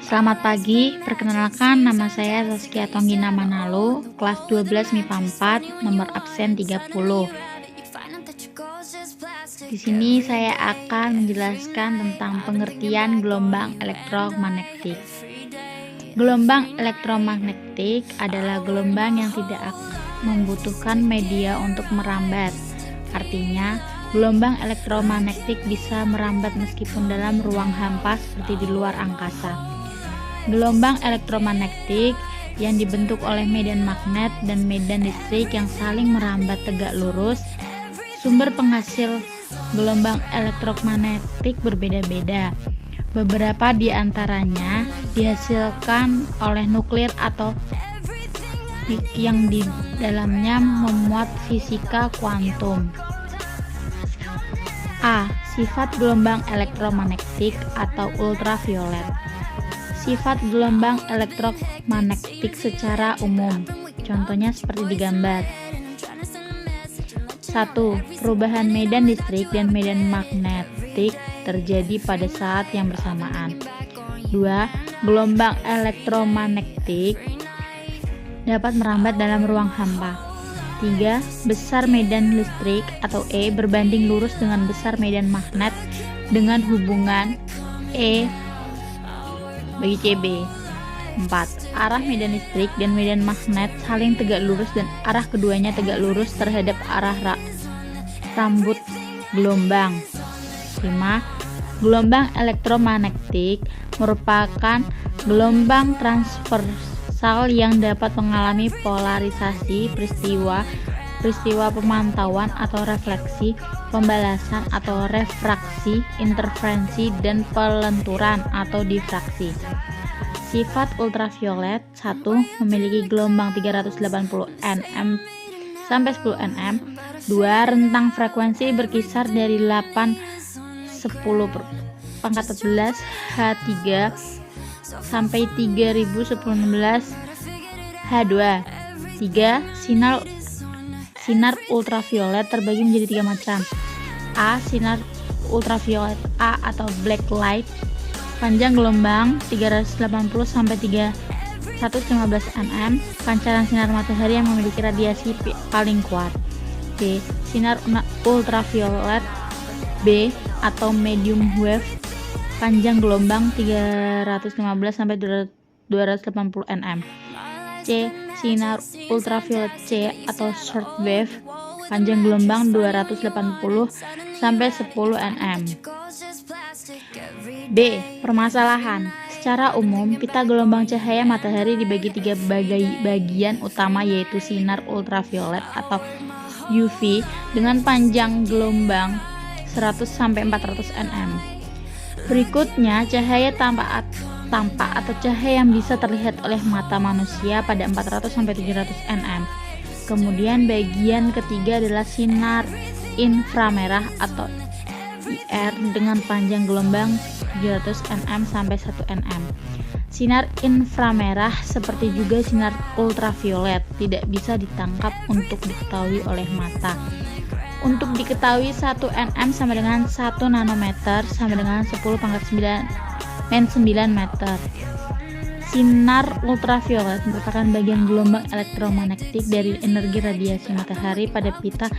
Selamat pagi, perkenalkan nama saya Zaskia Tonggina Manalo, kelas 12 MIPA 4, nomor absen 30. Di sini saya akan menjelaskan tentang pengertian gelombang elektromagnetik. Gelombang elektromagnetik adalah gelombang yang tidak membutuhkan media untuk merambat. Artinya, gelombang elektromagnetik bisa merambat meskipun dalam ruang hampa seperti di luar angkasa. Gelombang elektromagnetik yang dibentuk oleh medan magnet dan medan listrik yang saling merambat tegak lurus. Sumber penghasil gelombang elektromagnetik berbeda-beda. Beberapa di antaranya dihasilkan oleh nuklir atau yang di dalamnya memuat fisika kuantum. A. Sifat gelombang elektromagnetik atau ultraviolet. Sifat gelombang elektromagnetik secara umum. Contohnya seperti di gambar. 1. Perubahan medan listrik dan medan magnetik terjadi pada saat yang bersamaan. 2. Gelombang elektromagnetik dapat merambat dalam ruang hampa. 3. Besar medan listrik atau E berbanding lurus dengan besar medan magnet dengan hubungan E bagi CB. 4. Arah medan listrik dan medan magnet saling tegak lurus dan arah keduanya tegak lurus terhadap arah rambut gelombang. 5. Gelombang elektromagnetik merupakan gelombang transversal yang dapat mengalami polarisasi, peristiwa pemantauan atau refleksi, pembalasan atau refraksi, interferensi, dan pelenturan atau difraksi. Sifat ultraviolet. 1. Memiliki gelombang 380 nm sampai 10 nm. 2. Rentang frekuensi berkisar dari 810 pangkat 14 H3 sampai 3016 H2. 3. Sinar ultraviolet terbagi menjadi 3 macam. A. Sinar ultraviolet A atau black light. Panjang gelombang 380 sampai 315 nm. Pancaran sinar matahari yang memiliki radiasi paling kuat. B. Sinar ultraviolet B atau medium wave. Panjang gelombang 315 sampai 280 nm. C. Sinar ultraviolet C atau short wave. Panjang gelombang 280 sampai 10 nm. B. Permasalahan. Secara umum, pita gelombang cahaya matahari dibagi 3 bagian utama, yaitu sinar ultraviolet atau UV dengan panjang gelombang 100 sampai 400 nm. Berikutnya, cahaya tampak atau cahaya yang bisa terlihat oleh mata manusia pada 400 sampai 700 nm. Kemudian bagian ketiga adalah sinar inframerah atau IR dengan panjang gelombang 700 nm sampai 1 nm. Sinar inframerah seperti juga sinar ultraviolet tidak bisa ditangkap untuk diketahui oleh mata. Untuk diketahui 1 nm sama dengan 1 nanometer sama dengan 10 pangkat 9 meter. Sinar ultraviolet merupakan bagian gelombang elektromagnetik dari energi radiasi matahari pada pita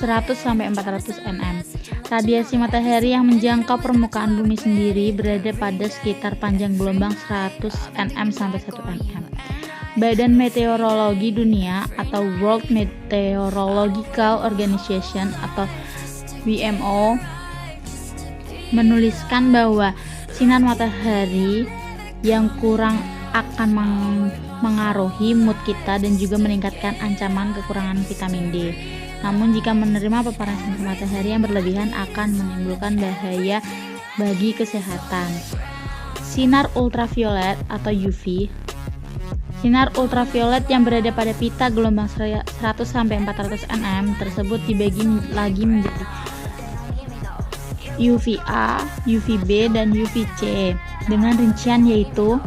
100 sampai 400 nm. Radiasi matahari yang menjangkau permukaan bumi sendiri berada pada sekitar panjang gelombang 100 nm sampai 1 nm. Badan Meteorologi Dunia atau World Meteorological Organization atau WMO menuliskan bahwa sinar matahari yang kurang akan mengaruhi mood kita dan juga meningkatkan ancaman kekurangan vitamin D. Namun jika menerima paparan sinar matahari yang berlebihan akan menimbulkan bahaya bagi kesehatan. Sinar ultraviolet atau UV. Sinar ultraviolet yang berada pada pita gelombang 100 sampai 400 nm tersebut dibagi lagi menjadi UVA, UVB, dan UVC dengan rincian yaitu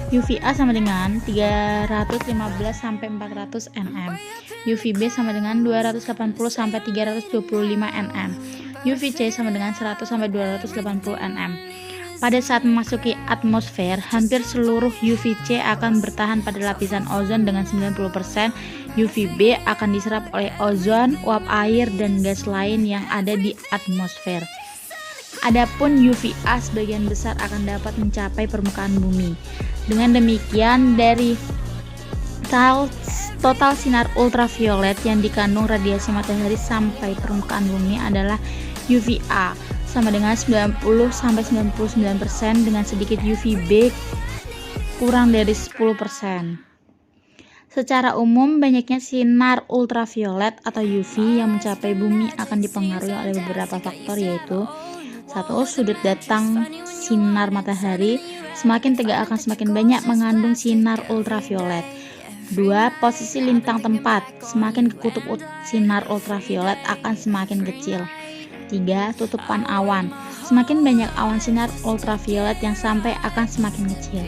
UVA sama dengan 315 sampai 400 nm, UVB sama dengan 280 sampai 325 nm, UVC sama dengan 100 sampai 280 nm. Pada saat memasuki atmosfer, hampir seluruh UVC akan bertahan pada lapisan ozon dengan 90%. UVB akan diserap oleh ozon, uap air, dan gas lain yang ada di atmosfer. Adapun UVA sebagian besar akan dapat mencapai permukaan bumi. Dengan demikian, dari total sinar ultraviolet yang dikandung radiasi matahari sampai permukaan bumi adalah UVA sama dengan 90-99%, dengan sedikit UVB kurang dari 10%. Secara umum, banyaknya sinar ultraviolet atau UV yang mencapai bumi akan dipengaruhi oleh beberapa faktor, yaitu 1. Sudut datang sinar matahari, semakin tegak akan semakin banyak mengandung sinar ultraviolet. 2. Posisi lintang tempat, semakin ke kutub sinar ultraviolet akan semakin kecil. 3. Tutupan awan, semakin banyak awan sinar ultraviolet yang sampai akan semakin kecil.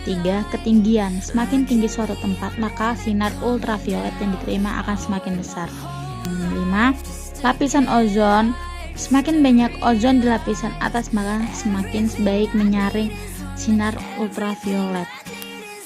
3. Ketinggian, semakin tinggi suatu tempat maka sinar ultraviolet yang diterima akan semakin besar. 5. Lapisan ozon, semakin banyak ozon di lapisan atas maka semakin baik menyaring sinar ultraviolet.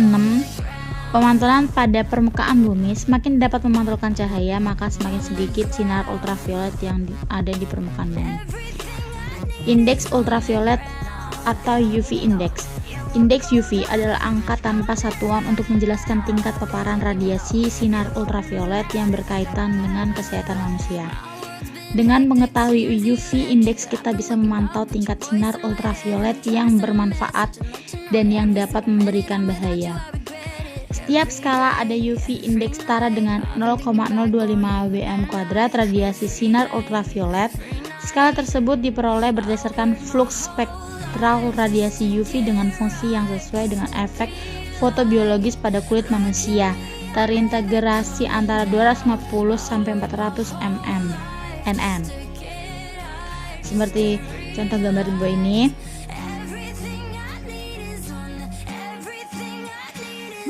6. Pemantulan pada permukaan bumi, semakin dapat memantulkan cahaya maka semakin sedikit sinar ultraviolet yang ada di permukaan bumi. Indeks ultraviolet atau UV index. Indeks UV adalah angka tanpa satuan untuk menjelaskan tingkat paparan radiasi sinar ultraviolet yang berkaitan dengan kesehatan manusia. Dengan mengetahui UV index, kita bisa memantau tingkat sinar ultraviolet yang bermanfaat dan yang dapat memberikan bahaya. Setiap skala ada UV index setara dengan 0,025 Wm² radiasi sinar ultraviolet. Skala tersebut diperoleh berdasarkan fluks spektral radiasi UV dengan fungsi yang sesuai dengan efek fotobiologis pada kulit manusia, terintegrasi antara 250 sampai 400 nm. Seperti contoh gambar di bawah ini.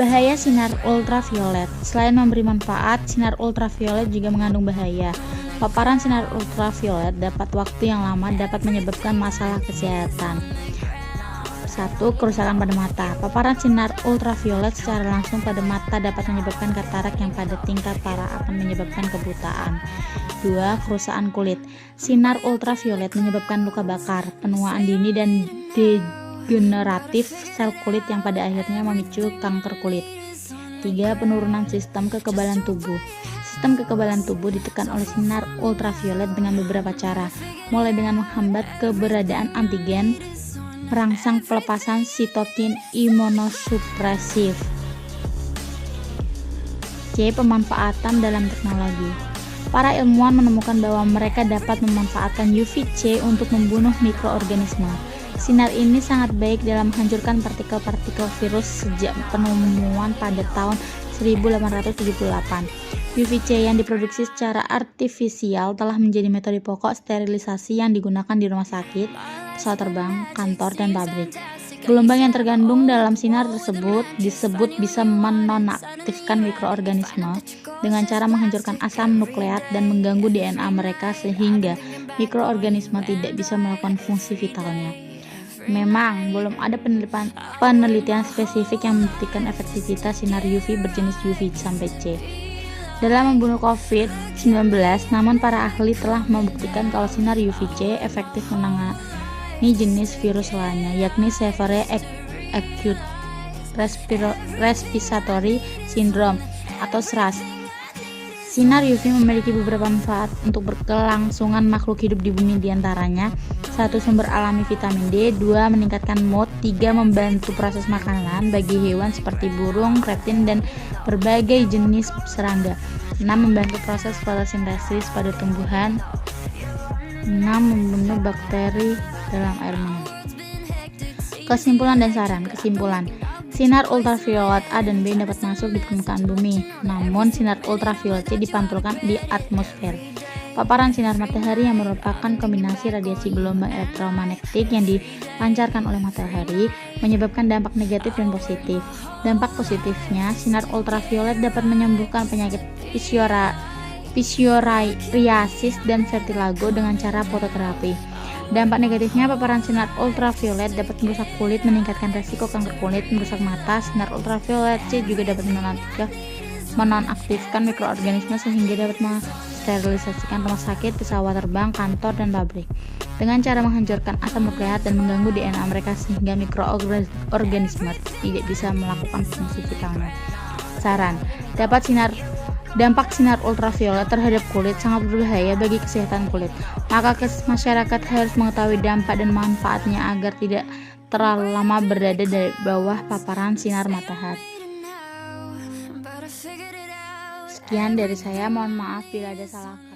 Bahaya sinar ultraviolet. Selain memberi manfaat, sinar ultraviolet juga mengandung bahaya. Paparan sinar ultraviolet dapat waktu yang lama dapat menyebabkan masalah kesehatan. 1. Kerusakan pada mata. Paparan sinar ultraviolet secara langsung pada mata dapat menyebabkan katarak yang pada tingkat parah akan menyebabkan kebutaan. 2. Kerusakan kulit. Sinar ultraviolet menyebabkan luka bakar, penuaan dini, dan degeneratif sel kulit yang pada akhirnya memicu kanker kulit. 3. Penurunan sistem kekebalan tubuh. Sistem kekebalan tubuh ditekan oleh sinar ultraviolet dengan beberapa cara, mulai dengan menghambat keberadaan antigen, merangsang pelepasan sitokin imunosupresif. C. Pemanfaatan dalam teknologi. Para ilmuwan menemukan bahwa mereka dapat memanfaatkan UVC untuk membunuh mikroorganisme. Sinar ini sangat baik dalam menghancurkan partikel-partikel virus sejak penemuan pada tahun 1878. UVC yang diproduksi secara artifisial telah menjadi metode pokok sterilisasi yang digunakan di rumah sakit, pesawat terbang, kantor, dan pabrik. Gelombang yang terkandung dalam sinar tersebut disebut bisa menonaktifkan mikroorganisme dengan cara menghancurkan asam nukleat dan mengganggu DNA mereka sehingga mikroorganisme tidak bisa melakukan fungsi vitalnya. Memang belum ada penelitian spesifik yang membuktikan efektivitas sinar UV berjenis UV sampai C dalam membunuh COVID-19, namun para ahli telah membuktikan kalau sinar UVC efektif menangani jenis virus lainnya, yakni Severe Acute Respiratory Syndrome atau SRAS. Sinar UV memiliki beberapa manfaat untuk berkelangsungan makhluk hidup di bumi, diantaranya 1. Sumber alami vitamin D, 2. Meningkatkan mood, 3. Membantu proses makanan bagi hewan seperti burung, reptil, dan berbagai jenis serangga, 6. Membantu proses fotosintesis pada tumbuhan, 6. Membunuh bakteri dalam air minum. Kesimpulan dan saran. Kesimpulan: sinar ultraviolet A dan B dapat masuk di permukaan bumi, namun sinar ultraviolet C dipantulkan di atmosfer. Paparan sinar matahari yang merupakan kombinasi radiasi gelombang elektromagnetik yang dipancarkan oleh matahari menyebabkan dampak negatif dan positif. Dampak positifnya, sinar ultraviolet dapat menyembuhkan penyakit psoriasis dan vertigo dengan cara fototerapi. Dampak negatifnya, paparan sinar ultraviolet dapat merusak kulit, meningkatkan resiko kanker kulit, merusak mata. Sinar ultraviolet C juga dapat menonaktifkan mikroorganisme sehingga dapat mensterilisasikan rumah sakit, pesawat terbang, kantor, dan pabrik dengan cara menghancurkan asam nukleat dan mengganggu DNA mereka sehingga mikroorganisme tidak bisa melakukan fungsi vitalnya. Saran: dampak sinar ultraviolet terhadap kulit sangat berbahaya bagi kesehatan kulit. Maka masyarakat harus mengetahui dampak dan manfaatnya agar tidak terlalu lama berada di bawah paparan sinar matahari. Sekian dari saya, mohon maaf bila ada salah